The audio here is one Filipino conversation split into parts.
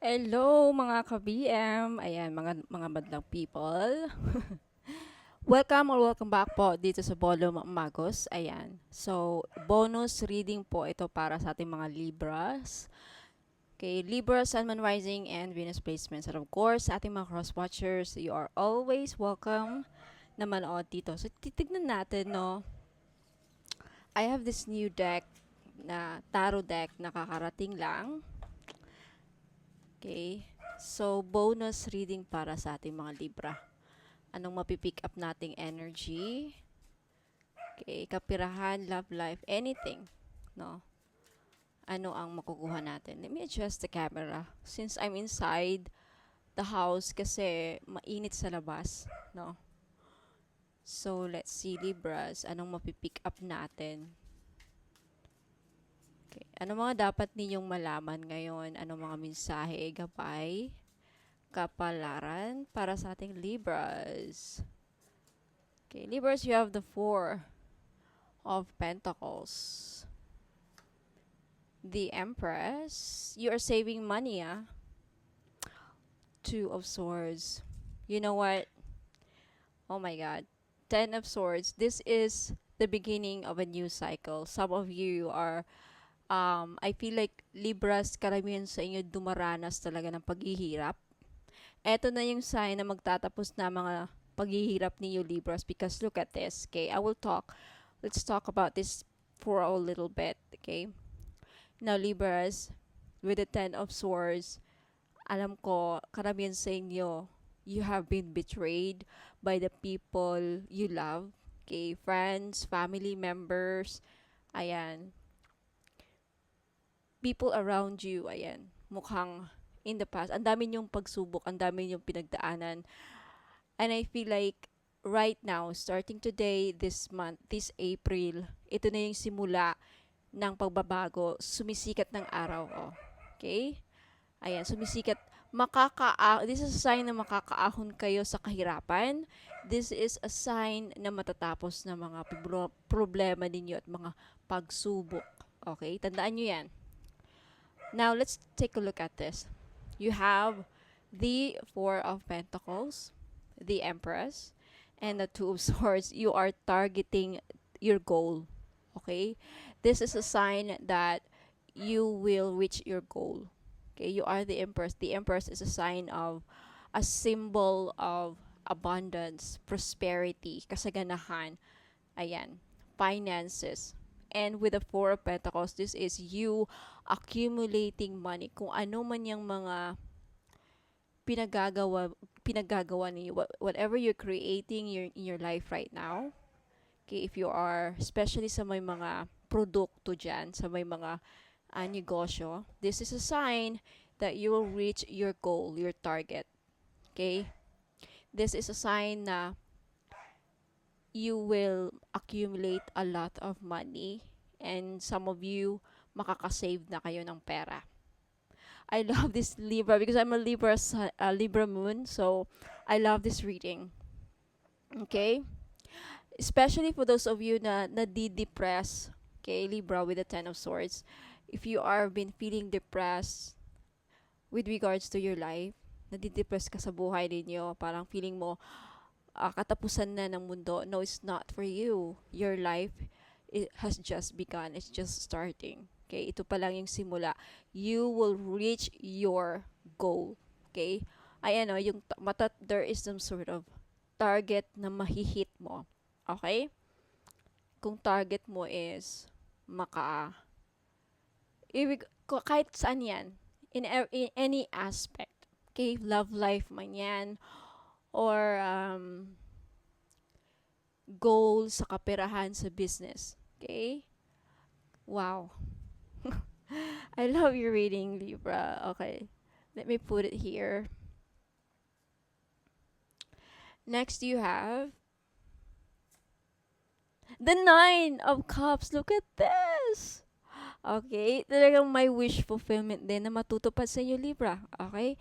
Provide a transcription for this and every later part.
Hello mga ka-BM, ayan mga madlang people. Welcome back po dito sa Bolo Magos. Ayan. So, bonus reading po ito para sa ating mga Libras. Okay, Libra, Sun, Moon, Rising, and Venus placements. And of course, sa ating mga cross-watchers, you are always welcome na manood dito. So, titignan natin, no? I have this new deck na tarot deck na kakarating lang. Okay. So, bonus reading para sa ating mga Libra. Anong mapipick up nating energy? Okay, kapirahan, love life, anything. No? Ano ang makukuha natin? Let me adjust the camera. Since I'm inside the house kasi mainit sa labas. No? So, let's see Libras. Anong mapipick up natin? Okay. Ano mga dapat ninyong malaman ngayon? Ano mga mensahe, gabay, kapalaran para sa ating Libras? Okay, Libras, you have the Four of Pentacles. The Empress, you are saving money, ah. Two of Swords. You know what? Oh my God. Ten of Swords. This is the beginning of a new cycle. Some of you are, I feel like Libras, karamihan sa inyo dumaranas talaga ng paghihirap. Eto na yung sign na magtatapos na mga paghihirap ninyo Libras because look at this, okay? Let's talk about this for a little bit, okay? Now, Libras, with the Ten of Swords, alam ko, karamihan sa inyo, you have been betrayed by the people you love, okay? Friends, family members, ayan. People around you, ayan. Mukhang in the past, ang dami niyong pagsubok, ang dami niyong pinagdaanan. And I feel like right now, starting today, this month, this April, ito na yung simula ng pagbabago, sumisikat ng araw. Oh. Okay? Ayan, sumisikat. This is a sign na makakaahon kayo sa kahirapan. This is a sign na matatapos na mga problema ninyo at mga pagsubok. Okay? Tandaan nyo yan. Now, let's take a look at this. You have the Four of Pentacles, the Empress, and the Two of Swords. You are targeting your goal. Okay? This is a sign that you will reach your goal. Okay, you are the Empress. The Empress is a sign of a symbol of abundance, prosperity, kasaganahan, ayan, finances. And with the Four of Pentacles, this is you accumulating money. Kung ano man yung mga pinagagawa ninyo, whatever you're creating in your life right now. Okay, if you are, especially sa may mga produkto dyan, sa may mga negosyo, this is a sign that you will reach your goal, your target. Okay? This is a sign na you will accumulate a lot of money and some of you makakasave na kayo ng pera. I love this Libra because I'm a Libra moon, so I love this reading. Okay? Especially for those of you na nadi-depress, okay, Libra with the Ten of Swords. If you are been feeling depressed with regards to your life, nadidepress ka sa buhay ninyo, parang feeling mo katapusan na ng mundo. No, it's not for you. Your life, it has just begun. It's just starting. Okay, ito pa lang yung simula. You will reach your goal. Okay? Ayan o, there is some sort of target na mahihit mo. Okay? Kung target mo is kahit saan yan, in any aspect. Okay, love life man yan, or goal sa kaperahan sa business. Okay? Wow. I love your reading, Libra. Okay, let me put it here. Next, you have the Nine of Cups. Look at this. Okay, talagang may wish fulfillment din na matutupad sa inyo, Libra. Okay?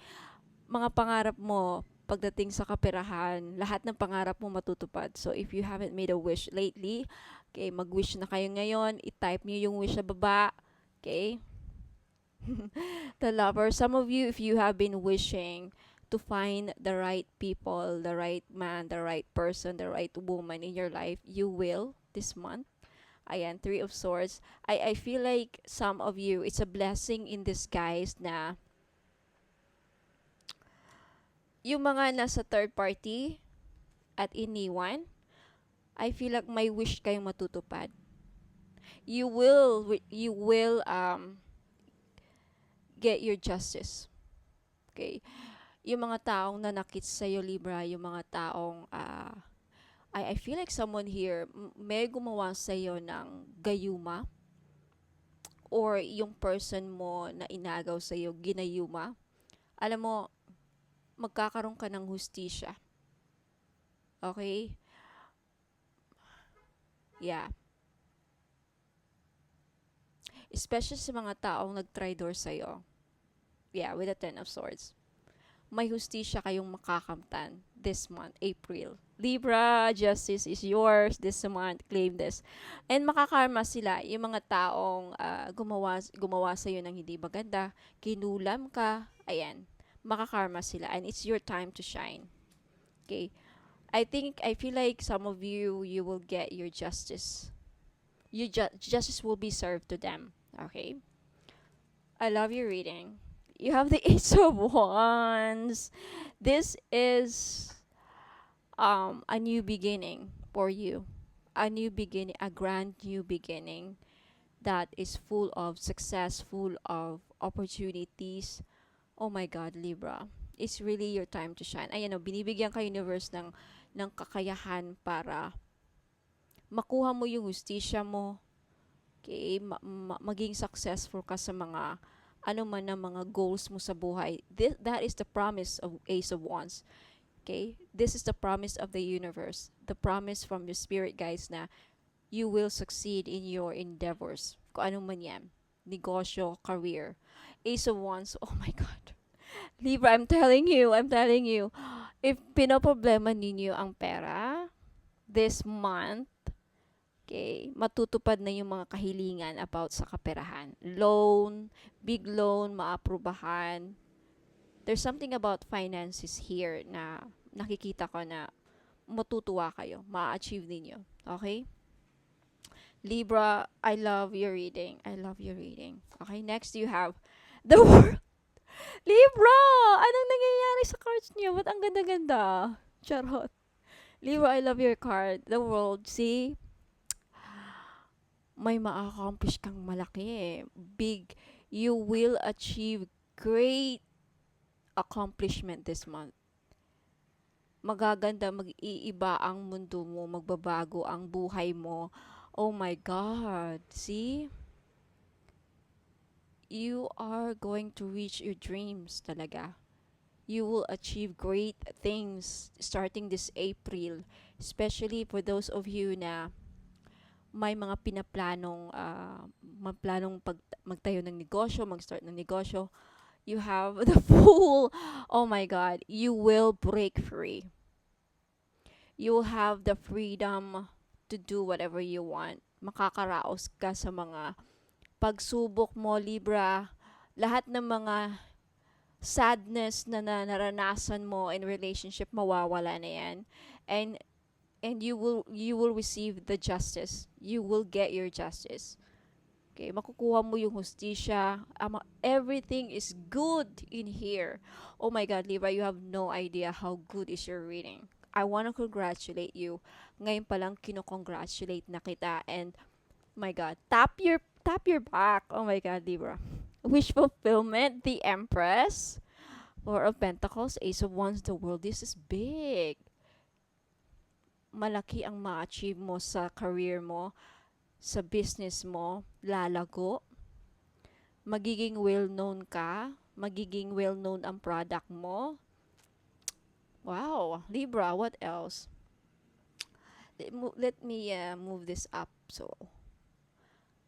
Mga pangarap mo pagdating sa kaperahan, lahat ng pangarap mo matutupad. So, if you haven't made a wish lately, okay, mag-wish na kayo ngayon. I-type nyo yung wish sa baba. Okay? The lover. Some of you, if you have been wishing to find the right people, the right man, the right person, the right woman in your life, you will this month. Ayan, Three of Swords. I feel like some of you, it's a blessing in disguise na yung mga nasa third party at iniwan, I feel like may wish kayong matutupad. You will get your justice. Okay? Yung mga taong nanakit sa iyo, Libra, yung mga taong I feel like someone here may gumawa sa iyo ng gayuma, or yung person mo na inagaw sa iyo ginayuma. Alam mo, magkakaroon ka ng hustisya. Okay? Yeah. Especially sa mga taong nag-traitor sa iyo. Yeah, with the Ten of Swords. May hustisya kayong makakamtan this month, April. Libra, justice is yours this month. Claim this. And makakarma sila, yung mga taong gumawa sa iyo ng hindi maganda, kinulam ka, ayan, makakarma sila. And it's your time to shine. Okay? I feel like some of you, you will get your justice. Justice will be served to them. Okay? I love your reading. You have the Ace of Wands. This is a new beginning for you. A new beginning, a grand new beginning that is full of success, full of opportunities. Oh my God, Libra. It's really your time to shine. Ayan o, binibigyan ka universe ng kakayahan para makuha mo yung hustisya mo. Okay? Maging successful ka sa mga ano man na mga goals mo sa buhay. That is the promise of Ace of Wands. Okay? This is the promise of the universe. The promise from your spirit guides na you will succeed in your endeavors. Kung ano man yan. Negosyo, career. Ace of Wands, oh my God. Libra, I'm telling you, if pinoproblema ninyo ang pera this month, okay, matutupad na yung mga kahilingan about sa kaperahan. Loan, big loan, maaprubahan. There's something about finances here na nakikita ko na matutuwa kayo, ma-achieve ninyo. Okay? Libra, I love your reading. I love your reading. Okay, next you have the world. Libra! Anong nangyayari sa cards niyo? Ba't ang ganda-ganda? Charot. Libra, I love your card. The world. See? May ma-accomplish kang malaki eh. Big. You will achieve great accomplishment this month. Magaganda, mag-iiba ang mundo mo, magbabago ang buhay mo. Oh my God. See? You are going to reach your dreams talaga. You will achieve great things starting this April. Especially for those of you na may mga magplanong magtayo ng negosyo, mag-start ng negosyo. You have the Fool. Oh my God. You will break free. You will have the freedom to do whatever you want. Makakaraos ka sa mga pagsubok mo, Libra. Lahat ng mga sadness na naranasan mo in relationship, mawawala na yan. And you will receive the justice. You will get your justice. Okay, makukuha mo yung hustisya. Everything is good in here. Oh my God, Libra, you have no idea how good is your reading. I want to congratulate you. Ngayon pa lang kino-congratulate na kita, and my God, tap your back. Oh my God, Libra. Wish fulfillment, the Empress, Four of Pentacles, Ace of Wands, the world. This is big. Malaki ang ma-achieve mo sa career mo, sa business mo, lalago. Magiging well-known ka, magiging well-known ang product mo. Wow, Libra, what else? Let me move this up so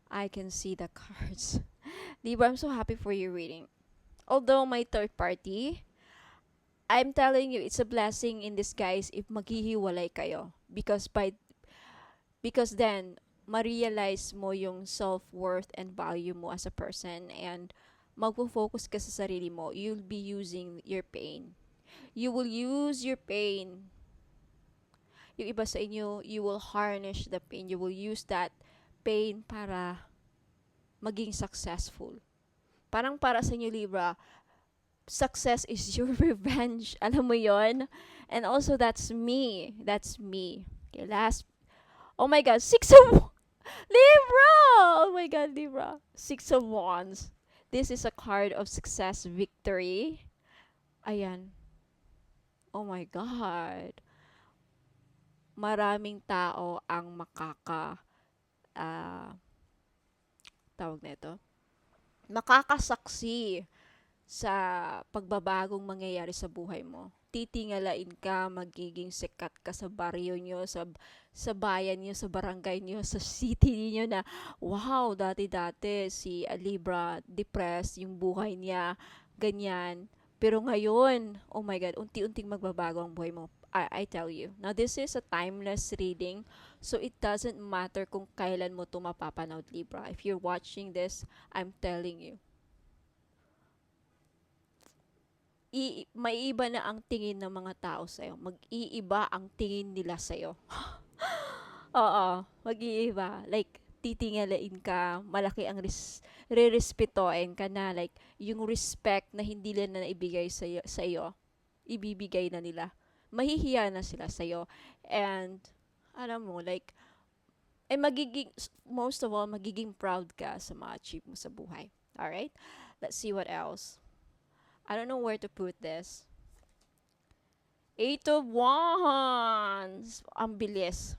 I can see the cards. Libra, I'm so happy for your reading. Although my third party, I'm telling you, it's a blessing in disguise if maghihiwalay kayo. Because then, ma-realize mo yung self-worth and value mo as a person. And magpo-focus ka sa sarili mo, you'll be using your pain. You will use your pain. Yung iba sa inyo, you will harness the pain. You will use that pain para maging successful. Parang para sa inyo, Libra, success is your revenge. Alam mo yon. And also, that's me. That's me. Okay, last. Oh my God, Six of Libra! Oh my God, Libra. Six of Wands. This is a card of success, victory. Ayan. Oh my God. Maraming tao ang ah, tawag nito, makakasaksi sa pagbabagong mangyayari sa buhay mo. Titingalain ka, magiging sikat ka sa baryo nyo, sa bayan nyo, sa barangay nyo, sa city niyo na, wow, dati-dati si Libra, depressed yung buhay niya, ganyan. Pero ngayon, oh my God, unti-unting magbabago ang buhay mo. I tell you. Now, this is a timeless reading, so it doesn't matter kung kailan mo ito mapapanood, Libra. If you're watching this, I'm telling you, maiiba na ang tingin ng mga tao sa'yo. Mag-iiba ang tingin nila sa'yo. Oo, mag-iiba. Like, titingalain ka, malaki ang re-respetoin ka na. Like, yung respect na hindi nila na ibigay sa'yo, ibibigay na nila. Mahihiya na sila sa'yo. And, alam mo, like, most of all, magiging proud ka sa mga achieve mo sa buhay. Alright? Let's see what else. I don't know where to put this. Eight of Wands. Ang bilis.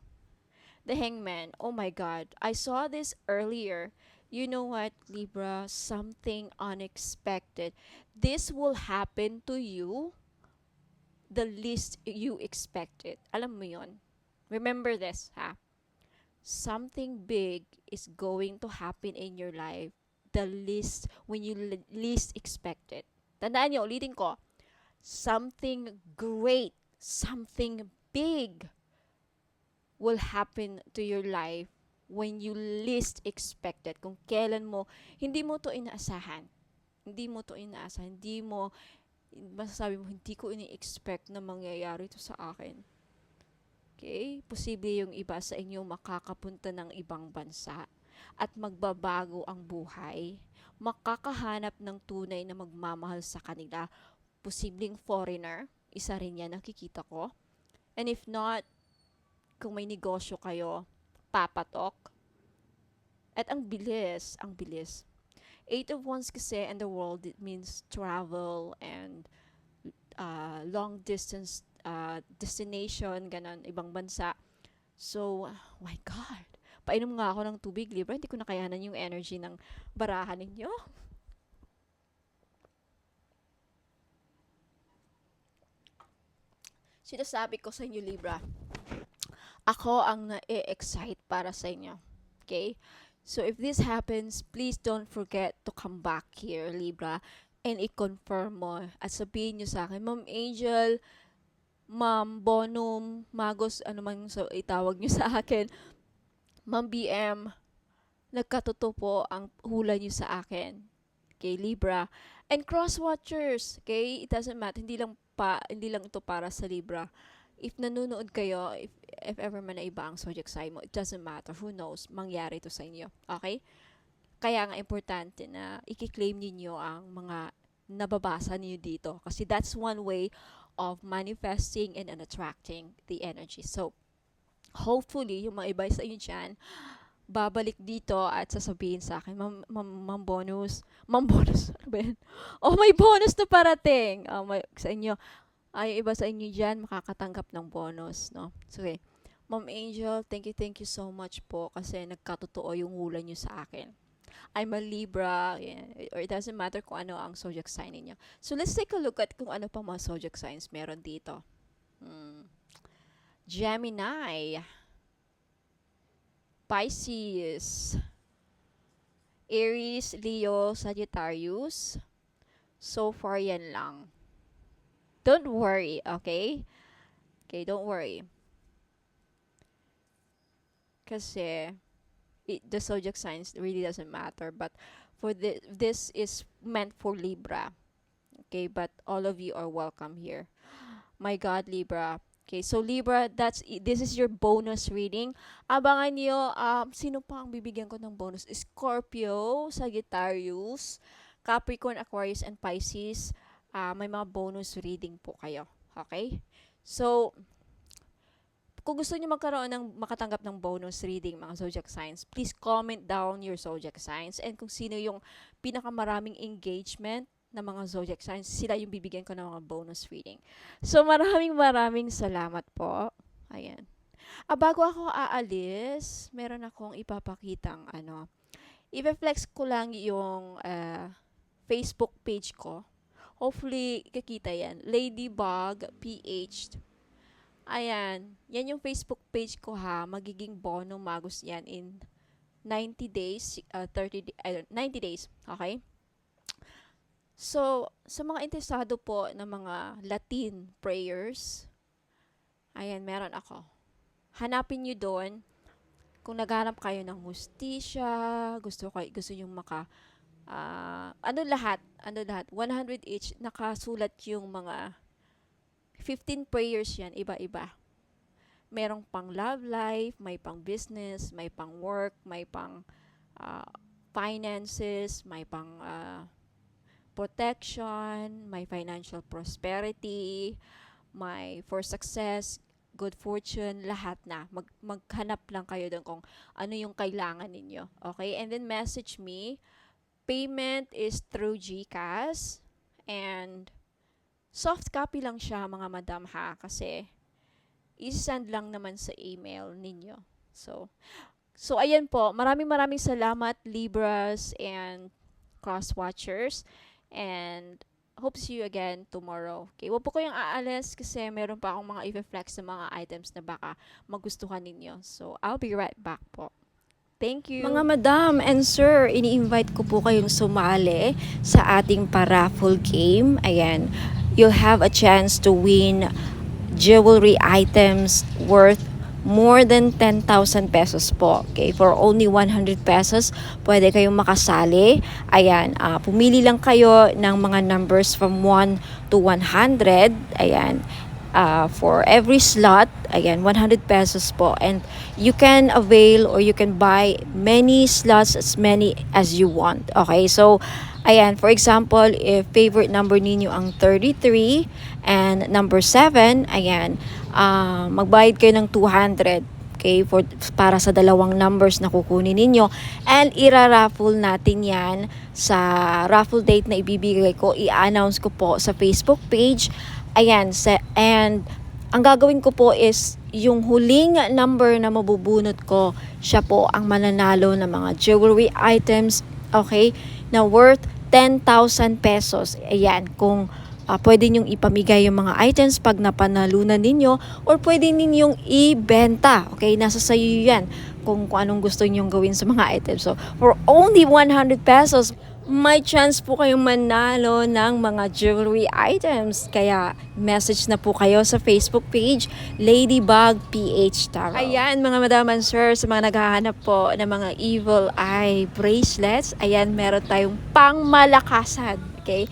The Hangman. Oh my God. I saw this earlier. You know what, Libra? Something unexpected. This will happen to you the least you expected. Alam mo yon. Remember this, ha? Something big is going to happen in your life when you least expect it. Tandaan niyo, ulitin ko, something great, something big will happen to your life when you least expect it. Kung kailan mo, hindi mo to inaasahan. Hindi mo to inaasahan. Hindi mo, masasabi mo, hindi ko ini-expect na mangyayari to sa akin. Okay? Posible yung iba sa inyo makakapunta ng ibang bansa at magbabago ang buhay. Makakahanap ng tunay na magmamahal sa kanila. Posibleng foreigner, isa rin yan nakikita ko. And if not, kung may negosyo kayo, papatok. At ang bilis, ang bilis. Eight of Wands kasi in the world, it means travel and long distance destination, ganon, ibang bansa. So, oh my God. Painom nga ako ng tubig, Libra. Hindi ko nakayanan yung energy ng barahan ninyo. Sinasabi ko sa inyo, Libra, ako ang na-excite para sa inyo. Okay? So, if this happens, please don't forget to come back here, Libra, and i-confirm mo. At sabihin nyo sa akin, Ma'am Angel, Ma'am Bonum, Magos, ano man so itawag nyo sa akin, Ma'am BM, nagkatotoo po ang hula nyo sa akin. Okay, Libra. And cross-watchers, okay? It doesn't matter. Hindi lang ito para sa Libra. If nanonood kayo, if ever man na iba ang zodiac sign mo, it doesn't matter. Who knows? Mangyari ito sa inyo. Okay? Kaya nga importante na i-claim niyo ang mga nababasa niyo dito. Kasi that's one way of manifesting and attracting the energy. So, hopefully, yung mga iba sa inyo dyan, babalik dito at sasabihin sa akin, Ma'am Bonus, ano ba yan? Oh, may bonus na parating! Sa inyo, ay iba sa inyo dyan, makakatanggap ng bonus, no? So, okay. Ma'am Angel, thank you so much po kasi nagkatotoo yung hula nyo sa akin. I'm a Libra, yeah, or it doesn't matter kung ano ang zodiac sign niyo. So, let's take a look at kung ano pa mga zodiac signs meron dito. Gemini, Pisces, Aries, Leo, Sagittarius. So far, yan lang. Don't worry, okay? Okay, don't worry. Kasi, the zodiac signs really doesn't matter. But this is meant for Libra. Okay, but all of you are welcome here. My God, Libra. Okay, so Libra, this is your bonus reading. Abangan niyo, sino pa ang bibigyan ko ng bonus? Scorpio, Sagittarius, Capricorn, Aquarius, and Pisces. May mga bonus reading po kayo. Okay? So, kung gusto niyo makatanggap ng bonus reading, mga zodiac signs, please comment down your zodiac signs. And kung sino yung pinakamaraming engagement na mga zodiac signs, sila yung bibigyan ko ng mga bonus reading. So, maraming salamat po. Ayan. Bago ako aalis, meron akong ipapakitang i-flex ko lang yung Facebook page ko. Hopefully, kikita yan. Ladybug PH. Ayan. Yan yung Facebook page ko ha. Magiging bono magus yan in 90 days, 90 days. Okay? So, sa mga interesado po na mga Latin prayers, ayan, meron ako. Hanapin nyo doon. Kung naghanap kayo ng hustisya, gusto nyo lahat, 100 each, nakasulat yung mga 15 prayers yan, iba-iba. Merong pang love life, may pang business, may pang work, may pang finances, may pang protection, may financial prosperity, may for success, good fortune, lahat na. Maghanap lang kayo doon kung ano yung kailangan ninyo. Okay? And then message me. Payment is through GCash and soft copy lang siya mga madam ha, kasi i-send lang naman sa email ninyo. So ayan po, maraming salamat Libras and cross watchers, and hope to see you again tomorrow. Okay, wag po kayong aalis kasi meron pa akong mga i-flex na mga items na baka magustuhan ninyo. So I'll be right back po. Thank you. Mga madam and sir, ini-invite ko po kayong sumali sa ating paraffle game. Ayan, you'll have a chance to win jewelry items worth more than 10,000 pesos po. Okay, for only 100 pesos, pwede kayong makasali. Ayan, pumili lang kayo ng mga numbers from 1 to 100. Ayan. For every slot, again, 100 pesos po. And you can avail or you can buy many slots, as many as you want. Okay, so, ayan, for example, if favorite number ninyo ang 33 and number 7, ayan, magbayad kayo ng 200. Okay, para sa dalawang numbers na kukunin ninyo. And ira-raffle natin yan sa raffle date na ibibigay ko. I-announce ko po sa Facebook page. Ayan, and ang gagawin ko po is yung huling number na mabubunot ko, siya po ang mananalo ng mga jewelry items, okay, na worth 10,000 pesos. Ayan, kung pwede ninyong ipamigay yung mga items pag napanalunan ninyo, or pwede ninyong ibenta. Okay, nasa sayo yan kung anong gusto ninyong gawin sa mga items. So, for only 100 pesos, may chance po kayong manalo ng mga jewelry items. Kaya message na po kayo sa Facebook page, Ladybug PH Tarot. Ayan mga madam and sir, sa mga naghahanap po ng mga evil eye bracelets, ayan, meron tayong pangmalakasan. Okay?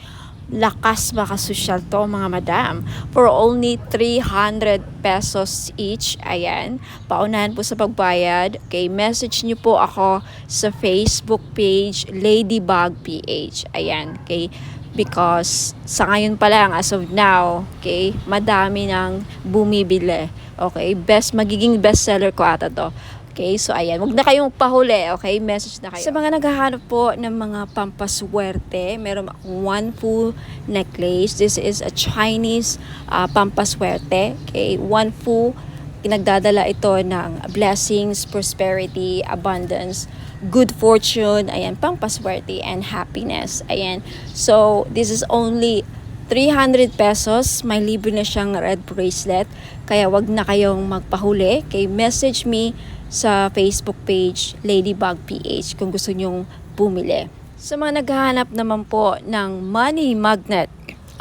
Lakas makasosyal to mga madam. For only 300 pesos each. Ayan. Paunahan po sa pagbayad. Okay, message nyo po ako sa Facebook page Ladybug PH. Ayan. Okay. Because sa ngayon pa lang, as of now, okay, madami nang bumibili. Okay, magiging bestseller ko ata to. Okay, so ayan, wag na kayong pahuli, okay? Message na kayo. Sa mga naghahanap po ng mga pampaswerte, meron akong one full necklace. This is a Chinese pampaswerte. Okay, one full, nagdadala ito ng blessings, prosperity, abundance, good fortune, ayan, pampaswerte, and happiness. Ayan, so this is only 300 pesos. May libre na siyang red bracelet. Kaya wag na kayong magpahuli. Okay, message me sa Facebook page Ladybug PH kung gusto nyong bumili. Sa mga naghahanap naman po ng money magnet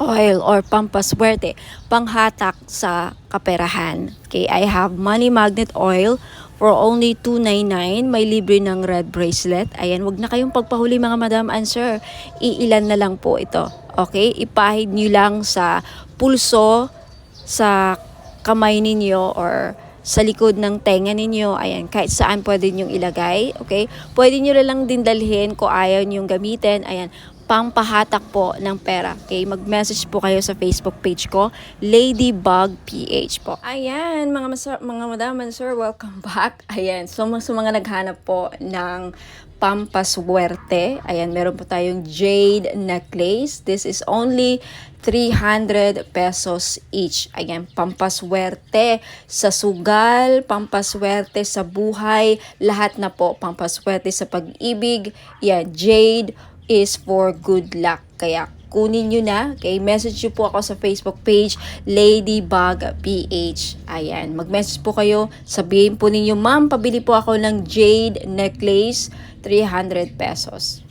oil or pampaswerte, panghatak sa kaperahan. Okay, I have money magnet oil for only 299. May libre ng red bracelet. Ayan, wag na kayong pagpahuli mga madam and sir. Iilan na lang po ito. Okay? Ipahid nyo lang sa pulso, sa kamay ninyo or sa likod ng tenga ninyo. Ayan, kahit saan pwede nyo ilagay. Okay? Pwede nyo lang din dalhin kung ayaw nyo gamitin. Ayan, pampahatak po ng pera. Okay, mag-message po kayo sa Facebook page ko, Ladybug PH po. Ayan, mga madam and sir, welcome back. Ayan, so mga naghanap po ng pampaswerte. Ayan, meron po tayong jade necklace. This is only 300 pesos each. Ayan, pampaswerte sa sugal, pampaswerte sa buhay, lahat na po. Pampaswerte sa pag-ibig. Yan, jade is for good luck. Kaya kunin nyo na. Okay, message nyo po ako sa Facebook page, Ladybug PH. Ayan, mag-message po kayo. Sabihin po ninyo, ma'am, pabili po ako ng jade necklace, 300 pesos.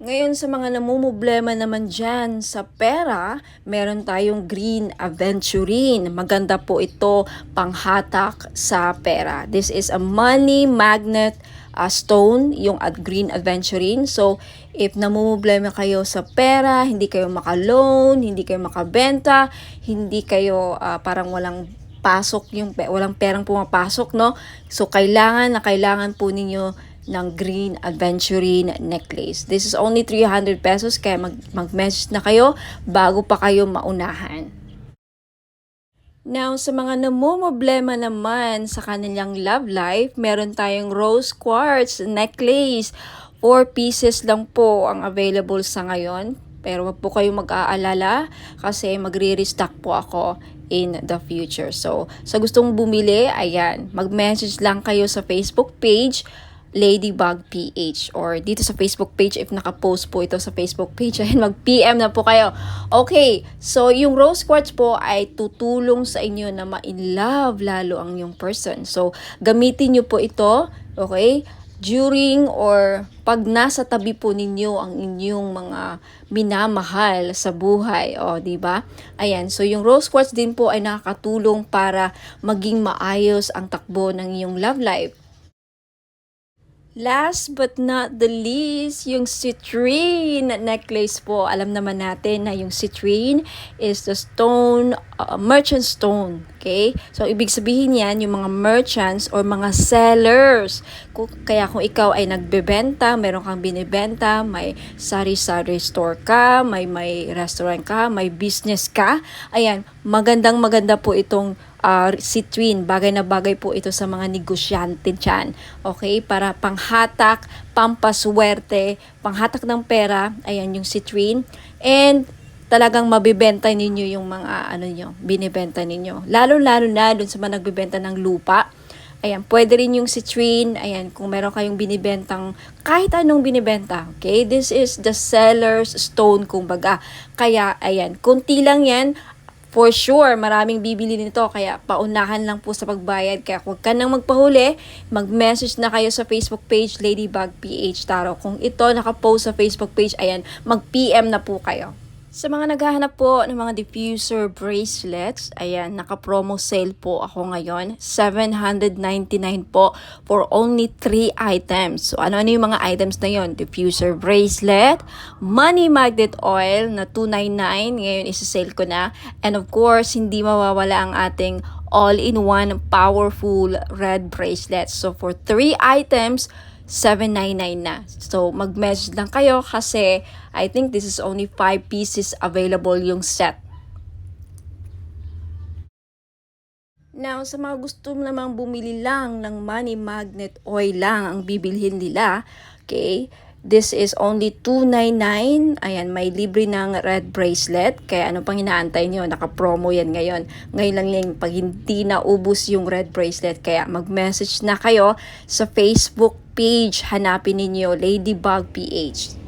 Ngayon sa mga namumblema naman dyan sa pera, meron tayong green aventurine. Maganda po ito panghatak sa pera. This is a money magnet stone, yung green aventurine. So, if namumblema kayo sa pera, hindi kayo maka-loan, hindi kayo makabenta, hindi kayo parang walang pasok, walang perang pumapasok, no? So, kailangan po ninyo ng green aventurine necklace. This is only 300 pesos, kaya mag-message na kayo bago pa kayo maunahan. Now, sa mga namumblema naman sa kanilang love life, meron tayong rose quartz necklace. 4 pieces lang po ang available sa ngayon. Pero wag po kayong mag-aalala kasi magre-restock po ako in the future. So, sa gustong bumili, ayan, mag-message lang kayo sa Facebook page, Ladybug PH, or dito sa Facebook page if naka-post po ito sa Facebook page, ayun, mag-PM na po kayo. Okay, so yung rose quartz po ay tutulong sa inyo na ma-in-love lalo ang yung person. So, gamitin nyo po ito, okay, during or pag nasa tabi po ninyo ang inyong mga minamahal sa buhay, o di ba? Ayan, so yung rose quartz din po ay nakakatulong para maging maayos ang takbo ng iyong love life. Last but not the least, yung citrine necklace po. Alam naman natin na yung citrine is the stone, merchant stone. Okay? So, ibig sabihin yan, yung mga merchants or mga sellers. Kaya kung ikaw ay nagbebenta, meron kang binibenta, may sari-sari store ka, may restaurant ka, may business ka, ayan, maganda po itong citrine. Bagay na bagay po ito sa mga negosyante dyan. Okay? Para panghatak, pampaswerte, panghatak ng pera, ayan yung citrine. And talagang mabibenta ninyo yung mga binibenta ninyo. Lalo-lalo na dun sa mga nagbibenta ng lupa. Ayan, pwede rin yung citrine. Ayan, kung meron kayong binibentang kahit anong binibenta. Okay? This is the seller's stone, kumbaga. Kaya, ayan, kunti lang yan. For sure, maraming bibili nito, kaya paunahan lang po sa pagbayad. Kaya huwag ka nang magpahuli, mag-message na kayo sa Facebook page, Ladybug PH Taro. Kung ito nakapost sa Facebook page, ayan, mag-PM na po kayo. Sa mga naghahanap po ng mga diffuser bracelets, ayan, naka-promo sale po ako ngayon. 799 po for only 3 items. So, ano yung mga items na yon? Diffuser bracelet, money magnet oil na 299. Ngayon, isa-sale ko na. And of course, hindi mawawala ang ating all-in-one powerful red bracelet. So, for 3 items, 799 na. So, mag-message lang kayo kasi I think this is only 5 pieces available yung set. Now, sa mga gusto namang bumili lang ng money magnet oil lang ang bibilhin nila, okay, this is only 299. Ayan, may libre ng red bracelet. Kaya ano pang inaantay nyo? Naka-promo yan ngayon. Ngayon lang yung pag hindi naubos yung red bracelet. Kaya mag-message na kayo sa Facebook page. Hanapin ninyo Ladybug PH.